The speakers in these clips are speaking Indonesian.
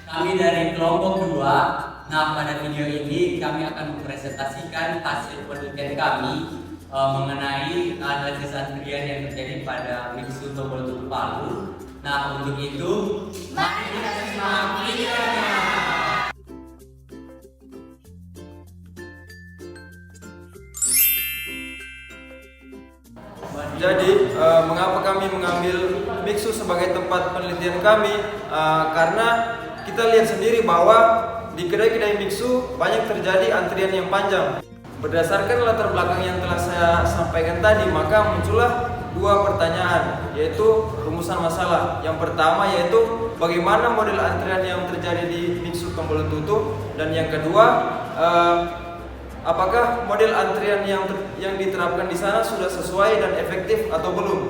Kami dari kelompok 2. Nah, pada video ini kami akan mempresentasikan hasil penelitian kami mengenai analisis antrian yang terjadi pada Mixu Tombol Tutup Palu. Nah, untuk itu, mari kita simak videonya. Jadi, mengapa kami mengambil Mixu sebagai tempat penelitian kami? Karena kita lihat sendiri bahwa di kedai-kedai Mixu banyak terjadi antrian yang panjang. Berdasarkan latar belakang yang telah saya sampaikan tadi, maka muncullah dua pertanyaan, yaitu rumusan masalah. Yang pertama yaitu bagaimana model antrian yang terjadi di Mixu Tombol Tutup, dan yang kedua, apakah model antrian yang diterapkan di sana sudah sesuai dan efektif atau belum?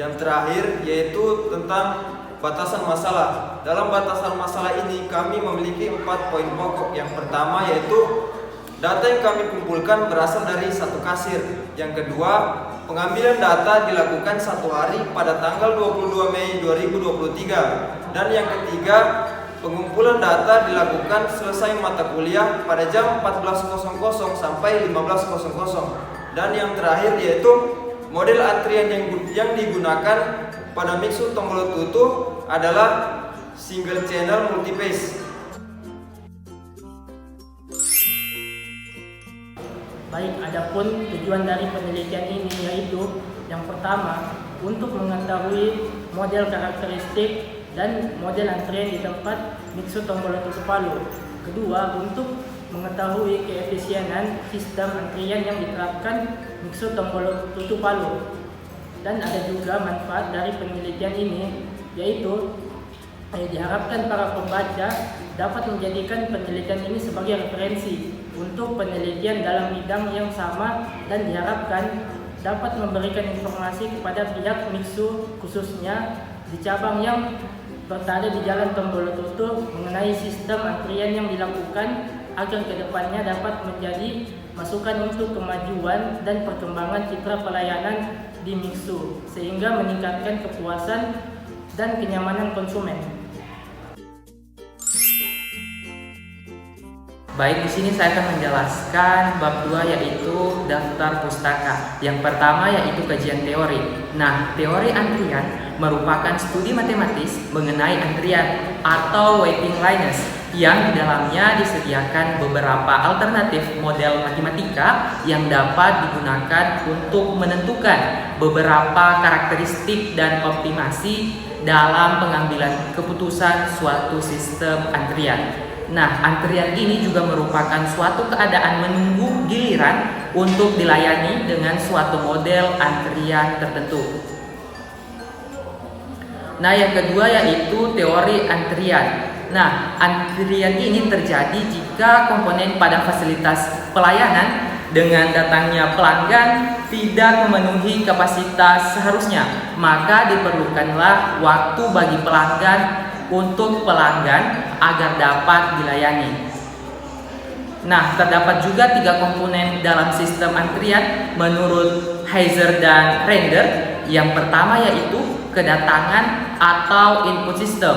Yang terakhir yaitu tentang batasan masalah. Dalam batasan masalah ini kami memiliki 4 poin pokok. Yang pertama yaitu data yang kami kumpulkan berasal dari satu kasir. Yang kedua, pengambilan data dilakukan 1 hari pada tanggal 22 Mei 2023. Dan yang ketiga, pengumpulan data dilakukan selesai mata kuliah pada jam 14.00 sampai 15.00. Dan yang terakhir yaitu model antrian yang digunakan pada Mixu Tombol Tutup adalah single channel multiphase. Baik, adapun tujuan dari penelitian ini yaitu yang pertama untuk mengetahui model karakteristik dan model antrian di tempat Mixu Tombol Tutup Palu. Kedua, untuk mengetahui keefisienan sistem antrian yang diterapkan Mixu Tombol Tutup Palu. Dan ada juga manfaat dari penelitian ini, yaitu diharapkan para pembaca dapat menjadikan penelitian ini sebagai referensi untuk penelitian dalam bidang yang sama, dan diharapkan dapat memberikan informasi kepada pihak Mixu khususnya di cabang yang berada di Jalan Tombol Tutup mengenai sistem antrian yang dilakukan, agar kedepannya dapat menjadi masukan untuk kemajuan dan perkembangan citra pelayanan di Mixu, sehingga meningkatkan kepuasan dan kenyamanan konsumen. Baik, di sini saya akan menjelaskan bab 2 yaitu daftar pustaka. Yang pertama yaitu kajian teori. Nah, teori antrian merupakan studi matematis mengenai antrian atau waiting lines yang di dalamnya disediakan beberapa alternatif model matematika yang dapat digunakan untuk menentukan beberapa karakteristik dan optimasi dalam pengambilan keputusan suatu sistem antrian. Nah, antrian ini juga merupakan suatu keadaan menunggu giliran untuk dilayani dengan suatu model antrian tertentu. Nah, yang kedua yaitu teori antrian. Nah, antrian ini terjadi jika komponen pada fasilitas pelayanan dengan datangnya pelanggan tidak memenuhi kapasitas seharusnya, maka diperlukanlah waktu bagi pelanggan untuk pelanggan agar dapat dilayani. Nah, terdapat juga 3 komponen dalam sistem antrian menurut Heiser dan Render. Yang pertama yaitu kedatangan atau input system,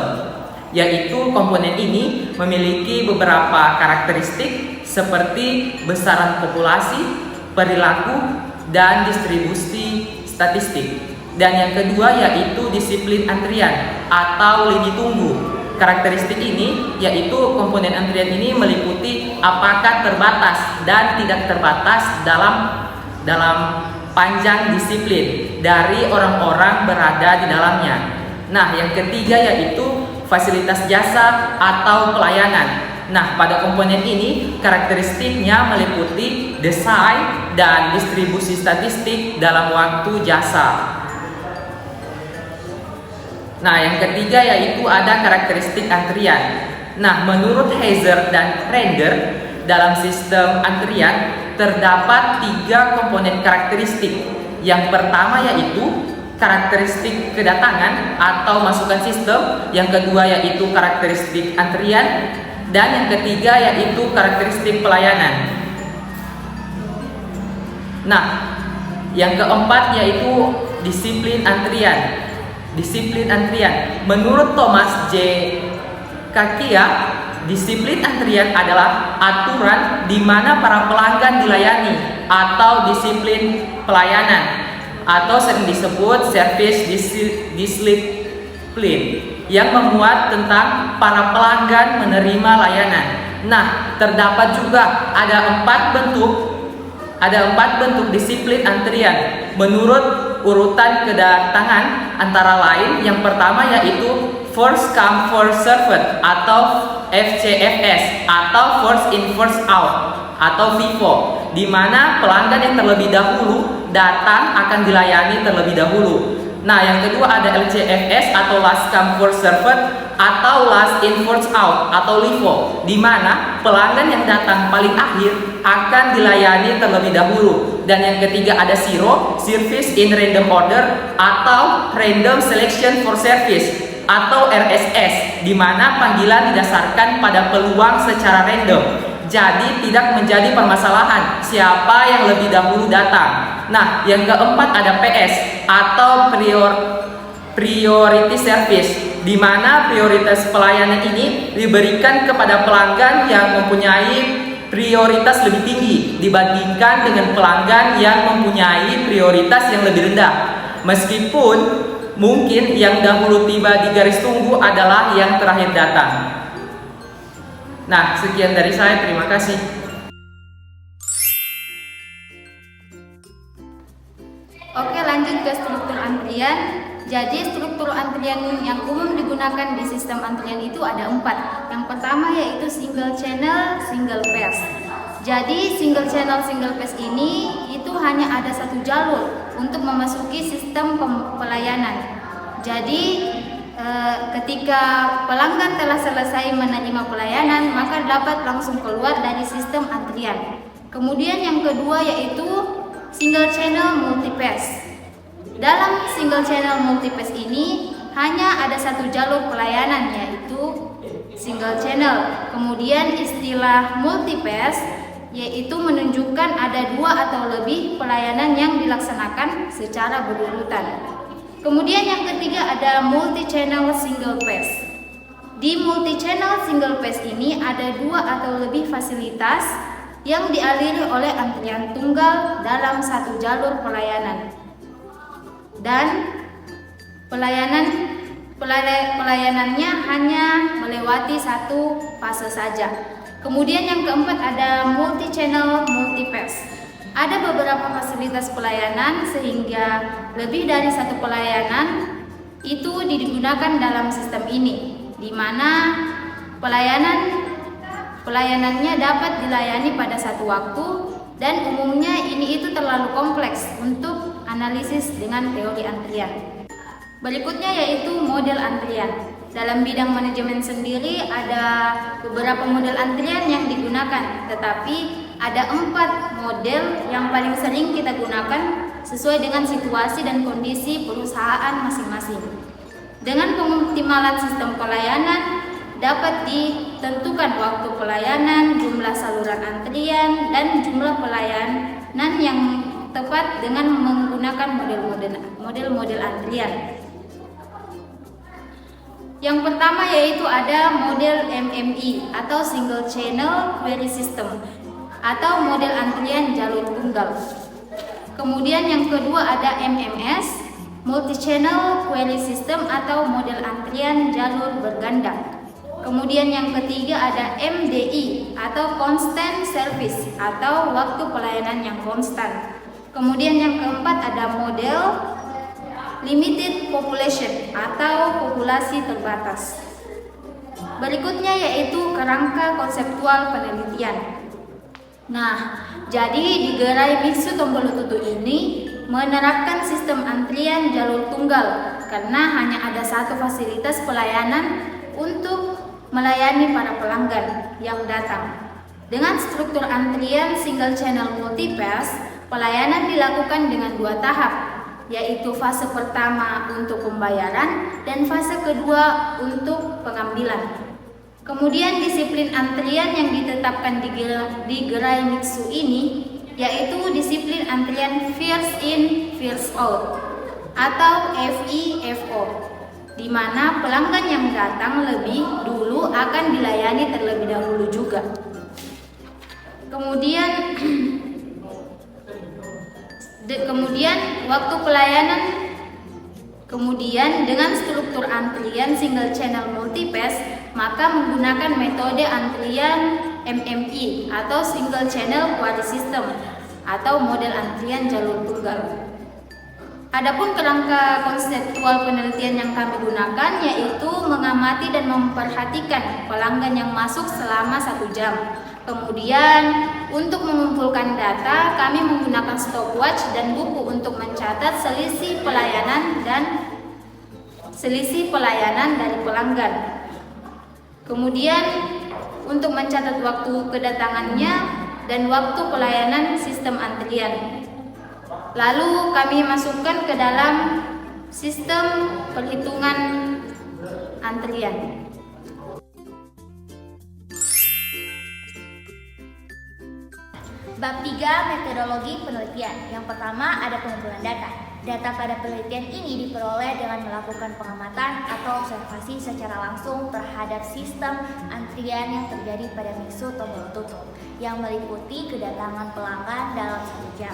yaitu komponen ini memiliki beberapa karakteristik seperti besaran populasi, perilaku, dan distribusi statistik. Dan yang kedua yaitu disiplin antrian atau lini tunggu. Karakteristik ini yaitu komponen antrian ini meliputi apakah terbatas dan tidak terbatas dalam panjang disiplin dari orang-orang berada di dalamnya. Nah, yang ketiga yaitu fasilitas jasa atau pelayanan. Nah, pada komponen ini karakteristiknya meliputi desain dan distribusi statistik dalam waktu jasa. Nah, yang ketiga yaitu ada karakteristik antrian. Nah, menurut Heiser dan Render, dalam sistem antrian terdapat 3 komponen karakteristik. Yang pertama yaitu karakteristik kedatangan atau masukan sistem, yang kedua yaitu karakteristik antrian, dan yang ketiga yaitu karakteristik pelayanan. Nah, yang keempat yaitu disiplin antrian. disiplin antrian. Menurut Thomas J. Kakia, disiplin antrian adalah aturan di mana para pelanggan dilayani atau disiplin pelayanan atau sering disebut service discipline yang memuat tentang para pelanggan menerima layanan. Nah, terdapat juga ada empat bentuk disiplin antrian menurut urutan kedatangan, antara lain yang pertama yaitu first come first served atau FCFS atau first in first out atau FIFO, di mana pelanggan yang terlebih dahulu datang akan dilayani terlebih dahulu. Nah, yang kedua ada LCFS atau last come first served atau last in first out atau LIFO, di mana pelanggan yang datang paling akhir akan dilayani terlebih dahulu. Dan yang ketiga ada SIRO, service in random order atau random selection for service atau RSS, di mana panggilan didasarkan pada peluang secara random. Jadi tidak menjadi permasalahan siapa yang lebih dahulu datang. Nah, yang keempat ada PS atau priority service, di mana prioritas pelayanan ini diberikan kepada pelanggan yang mempunyai prioritas lebih tinggi dibandingkan dengan pelanggan yang mempunyai prioritas yang lebih rendah. Meskipun mungkin yang dahulu tiba di garis tunggu adalah yang terakhir datang. Nah, sekian dari saya, terima kasih. Oke, lanjut ke struktur antrian. Jadi struktur antrian yang umum digunakan di sistem antrian itu ada 4. Yang pertama yaitu single channel, single pass. Jadi single channel, single pass ini itu hanya ada satu jalur untuk memasuki sistem pelayanan. Jadi ketika pelanggan telah selesai menerima pelayanan, maka dapat langsung keluar dari sistem antrian. Kemudian yang kedua yaitu single channel multipass. Dalam single channel multipass ini hanya ada satu jalur pelayanan yaitu single channel. Kemudian istilah multipass yaitu menunjukkan ada 2 atau lebih pelayanan yang dilaksanakan secara berurutan. Kemudian yang ketiga ada multi-channel single pass. Di multi-channel single pass ini ada 2 atau lebih fasilitas yang dialiri oleh antrian tunggal dalam satu jalur pelayanan. Dan pelayanannya hanya melewati satu fase saja. Kemudian yang keempat ada multi-channel multipass. Ada beberapa fasilitas pelayanan sehingga lebih dari satu pelayanan itu digunakan dalam sistem ini, di mana pelayanannya dapat dilayani pada satu waktu, dan umumnya ini itu terlalu kompleks untuk analisis dengan teori antrian. Berikutnya yaitu model antrian. Dalam bidang manajemen sendiri ada beberapa model antrian yang digunakan, tetapi ada 4 model yang paling sering kita gunakan sesuai dengan situasi dan kondisi perusahaan masing-masing. Dengan pengoptimalan sistem pelayanan dapat ditentukan waktu pelayanan, jumlah saluran antrian, dan jumlah pelayanan yang tepat dengan menggunakan model-model antrian. Yang pertama yaitu ada model MMI atau Single Channel Query System atau model antrian jalur tunggal. Kemudian yang kedua ada MMS, Multi Channel Query System atau model antrian jalur berganda. Kemudian yang ketiga ada MDI atau Constant Service atau waktu pelayanan yang konstan. Kemudian yang keempat ada model Limited Population atau populasi terbatas. Berikutnya yaitu kerangka konseptual penelitian. Nah, jadi di gerai Mixu Tombolotutu ini menerapkan sistem antrian jalur tunggal karena hanya ada satu fasilitas pelayanan untuk melayani para pelanggan yang datang. Dengan struktur antrian single channel multipass, pelayanan dilakukan dengan 2 tahap, yaitu fase pertama untuk pembayaran dan fase kedua untuk pengambilan. Kemudian disiplin antrian yang ditetapkan di gerai Mixu ini yaitu disiplin antrian first in first out atau FIFO. di mana pelanggan yang datang lebih dulu akan dilayani terlebih dahulu juga. Kemudian waktu pelayanan, kemudian dengan struktur antrian single channel multipass, maka menggunakan metode antrian MMI atau single channel query system atau model antrian jalur tunggal. Adapun kerangka konseptual penelitian yang kami gunakan yaitu mengamati dan memperhatikan pelanggan yang masuk selama 1 jam. Kemudian untuk mengumpulkan data, kami menggunakan stopwatch dan buku untuk mencatat selisih pelayanan dari pelanggan. Kemudian untuk mencatat waktu kedatangannya dan waktu pelayanan sistem antrian. Lalu kami masukkan ke dalam sistem perhitungan antrian. Bab 3, metodologi penelitian. Yang pertama ada pengumpulan data. Data pada penelitian ini diperoleh dengan melakukan pengamatan atau observasi secara langsung terhadap sistem antrian yang terjadi pada mixu tombol tutup yang meliputi kedatangan pelanggan dalam 1 jam,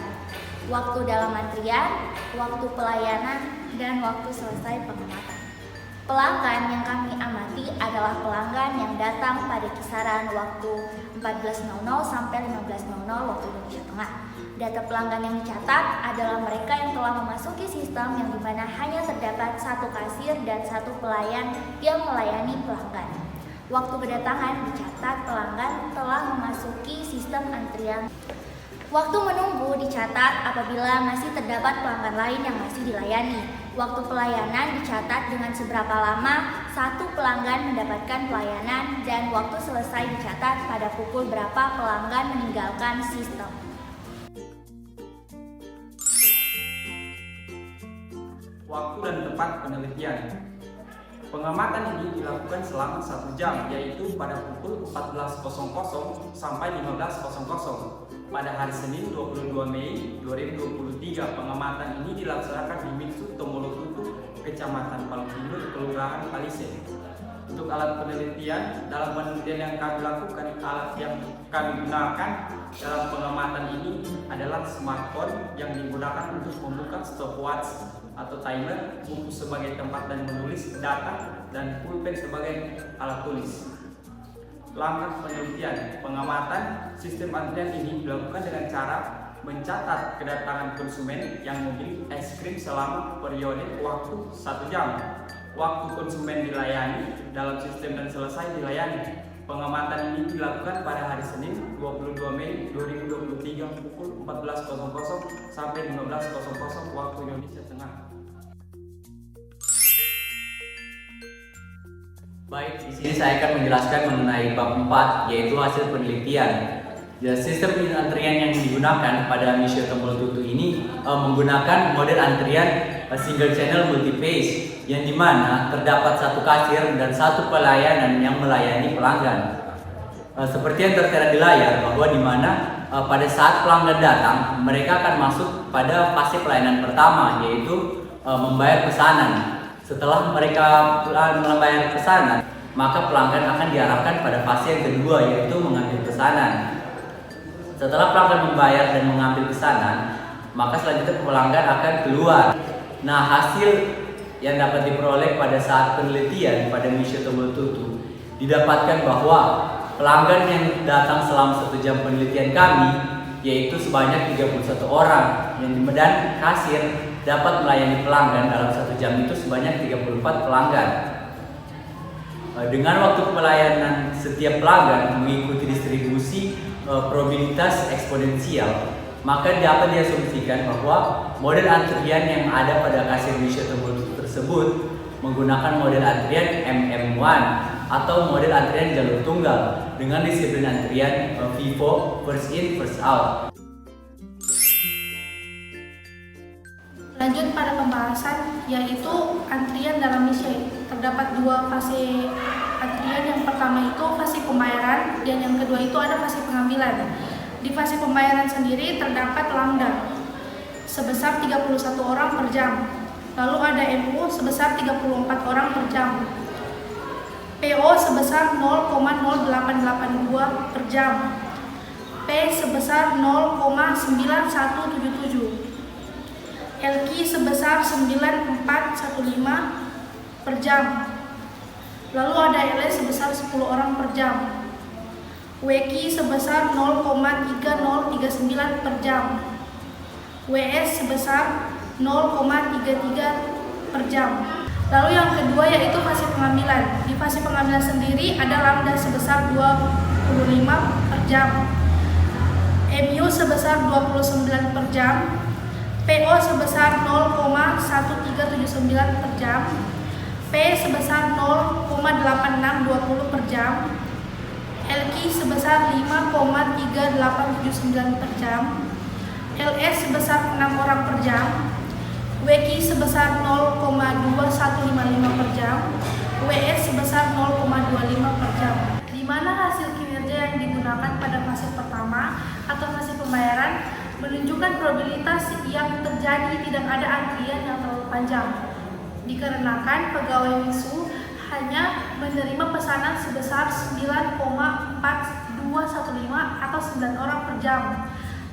waktu dalam antrian, waktu pelayanan, dan waktu selesai pengamatan. Pelanggan yang kami amati adalah pelanggan yang datang pada kisaran waktu 14.00 sampai 15.00 waktu Indonesia Tengah. Data pelanggan yang dicatat adalah mereka yang telah memasuki sistem yang dimana hanya terdapat 1 kasir dan 1 pelayan yang melayani pelanggan. Waktu kedatangan dicatat pelanggan telah memasuki sistem antrian. Waktu menunggu dicatat apabila masih terdapat pelanggan lain yang masih dilayani. Waktu pelayanan dicatat dengan seberapa lama 1 pelanggan mendapatkan pelayanan dan waktu selesai dicatat pada pukul berapa pelanggan meninggalkan sistem. Waktu dan tempat penelitian. Pengamatan ini dilakukan selama 1 jam, yaitu pada pukul 14.00 sampai 15.00. Pada hari Senin 22 Mei 2023, pengamatan ini dilaksanakan di Mixu Tomolotutu, Kecamatan Palukindul, Kelurahan Palise. Untuk alat penelitian, dalam penelitian yang kami lakukan, alat yang kami gunakan dalam pengamatan ini adalah smartphone yang digunakan untuk membuka stopwatch atau timer, buku sebagai tempat dan menulis data, dan pulpen sebagai alat tulis. Langkah penelitian, pengamatan sistem antrian ini dilakukan dengan cara mencatat kedatangan konsumen yang membeli es krim selama periode waktu 1 jam, waktu konsumen dilayani dalam sistem dan selesai dilayani. Pengamatan ini dilakukan pada hari Senin 22 Mei 2023 pukul 14.00 sampai 15.00 waktu Indonesia Tengah. Baik, di sini saya akan menjelaskan mengenai bab 4, yaitu hasil penelitian. Sistem antrian yang digunakan pada Mixu Tomolotutu ini menggunakan model antrian single channel multiphase, yang dimana terdapat 1 kasir dan 1 pelayanan yang melayani pelanggan. Seperti yang tertera di layar, bahwa dimana pada saat pelanggan datang, mereka akan masuk pada fase pelayanan pertama, yaitu membayar pesanan. Setelah mereka membayar pesanan, maka pelanggan akan diarahkan pada fase yang kedua, yaitu mengambil pesanan. Setelah pelanggan membayar dan mengambil pesanan, maka selanjutnya pelanggan akan keluar. Nah, hasil yang dapat diperoleh pada saat penelitian pada Mixu Tomolotutu didapatkan bahwa pelanggan yang datang selama 1 jam penelitian kami yaitu sebanyak 31 orang, dan kasir dapat melayani pelanggan dalam 1 jam itu sebanyak 34 pelanggan. Dengan waktu pelayanan setiap pelanggan mengikuti distribusi probabilitas eksponensial, maka dapat diasumsikan bahwa model antrian yang ada pada kasir Mixu Tomolotutu tersebut menggunakan model antrian MM1 atau model antrian jalur tunggal dengan disiplin antrian FIFO, first in first out. Lanjut pada pembahasan, yaitu antrian dalam Mixu. Terdapat 2 fase antrian. Yang pertama itu fase pembayaran, dan yang kedua itu ada fase pengambilan. Di fase pembayaran sendiri terdapat lambda sebesar 31 orang per jam. Lalu ada MU sebesar 34 orang per jam. PO sebesar 0,0882 per jam. P sebesar 0,9177. LQ sebesar 9415 per jam. Lalu ada LS sebesar 10 orang per jam. WQ sebesar 0,3039 per jam. WS sebesar 0,33 per jam. Lalu yang kedua yaitu fase pengambilan. Di fase pengambilan sendiri ada lambda sebesar 25 per jam. MU sebesar 29 per jam. PO sebesar 0,1379 per jam. P sebesar 0,8620 per jam. LQ sebesar 5,3879 per jam. LS sebesar 6 orang per jam. WQ sebesar 0,2155 per jam. WS sebesar 0,25 per jam. Di mana hasil kinerja yang digunakan pada fase pertama atau fase pembayaran menunjukkan probabilitas yang terjadi tidak ada antrian yang terlalu panjang. Dikarenakan pegawai MISU hanya menerima pesanan sebesar 9,4215 atau 9 orang per jam.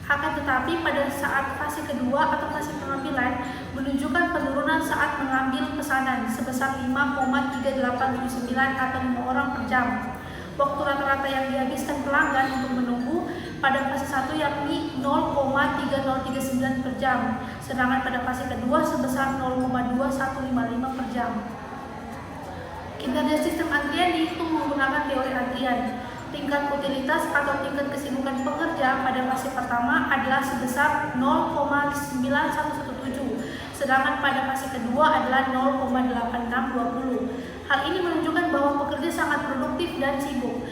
Akan tetapi pada saat fase kedua atau fase pengambilan menunjukkan penurunan saat mengambil pesanan sebesar 5,3879 atau 5 orang per jam. Waktu rata-rata yang dihabiskan pelanggan untuk menunggu pada fase 1 yakni 0,3039 per jam, sedangkan pada fase kedua sebesar 0,2155 per jam. Kinerja sistem antrian dihitung menggunakan teori antrian. Tingkat utilitas atau tingkat kesibukan pekerja pada fase pertama adalah sebesar 0,9117, sedangkan pada fase kedua adalah 0,8620. Hal ini menunjukkan bahwa pekerja sangat produktif dan sibuk.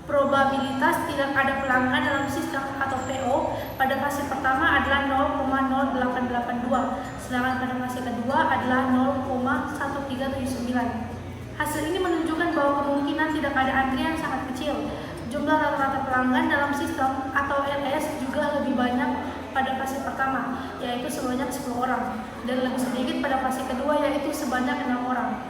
Probabilitas tidak ada pelanggan dalam sistem atau PO pada fase pertama adalah 0,0882, sedangkan pada fase kedua adalah 0,1379. Hasil ini menunjukkan bahwa kemungkinan tidak ada antrian sangat kecil. Jumlah rata-rata pelanggan dalam sistem atau LS juga lebih banyak pada fase pertama, yaitu sebanyak 10 orang, dan lebih sedikit pada fase kedua, yaitu sebanyak 6 orang.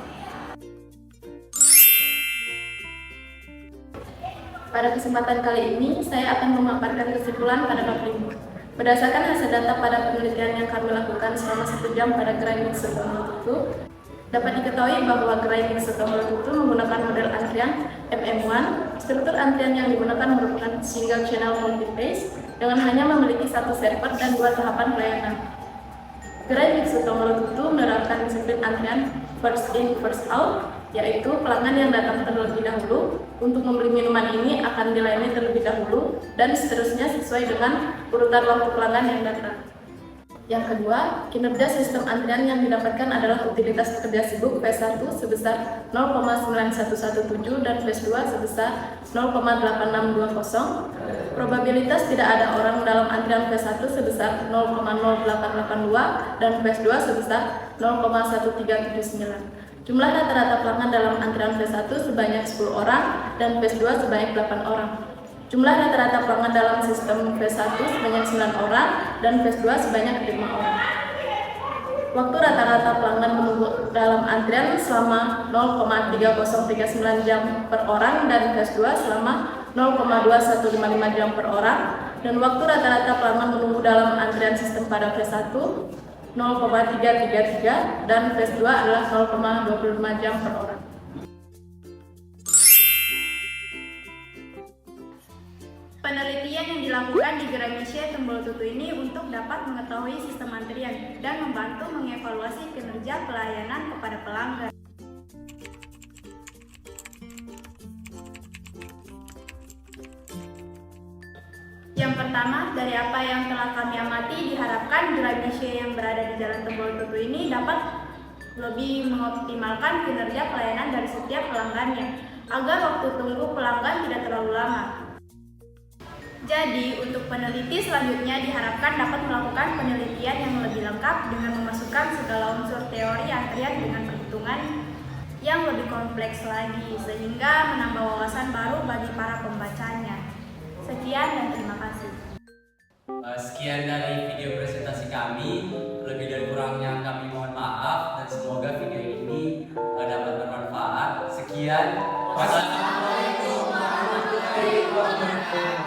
Pada kesempatan kali ini, saya akan memaparkan kesimpulan pada bab 5. Berdasarkan hasil data pada penelitian yang kami lakukan selama 1 jam pada gerai mixer tertutup, dapat diketahui bahwa gerai mixer tertutup menggunakan model antrian MM1. Struktur antrian yang digunakan merupakan single channel multi-phase dengan hanya memiliki 1 server dan 2 tahapan pelayanan. Gerai mixer tertutup menerapkan disiplin antrian first in first out, yaitu pelanggan yang datang terlebih dahulu untuk membeli minuman ini akan dilayani terlebih dahulu dan seterusnya sesuai dengan urutan waktu pelanggan yang datang. Yang kedua, kinerja sistem antrian yang didapatkan adalah utilitas pekerja sibuk P1 sebesar 0,9117 dan P2 sebesar 0,8620. Probabilitas tidak ada orang dalam antrian P1 sebesar 0,0882 dan P2 sebesar 0,1379. Jumlah rata-rata pelanggan dalam antrian P1 sebanyak 10 orang dan P2 sebanyak 8 orang. Jumlah rata-rata pelanggan dalam sistem P1 sebanyak 9 orang dan P2 sebanyak 5 orang. Waktu rata-rata pelanggan menunggu dalam antrian selama 0,3039 jam per orang dan P2 selama 0,2155 jam per orang, dan waktu rata-rata pelanggan menunggu dalam antrian sistem pada P1 0,333 dan P2 adalah 0,25 jam per orang. Penelitian yang dilakukan di Gerai Mixer Tembolotutu ini untuk dapat mengetahui sistem antrian dan membantu mengevaluasi kinerja pelayanan kepada pelanggan. Yang pertama, dari apa yang telah kami amati, diharapkan Gerai Mixer yang berada di Jalan Tembolotutu ini dapat lebih mengoptimalkan kinerja pelayanan dari setiap pelanggannya, agar waktu tunggu pelanggan tidak terlalu lama. Jadi, untuk peneliti selanjutnya diharapkan dapat melakukan penelitian yang lebih lengkap dengan memasukkan segala unsur teori antrian dengan perhitungan yang lebih kompleks lagi, sehingga menambah wawasan baru bagi para pembacanya. Sekian dan terima kasih. Sekian dari video presentasi kami. Lebih dan kurangnya kami mohon maaf. Wassalamualaikum warahmatullahi wabarakatuh.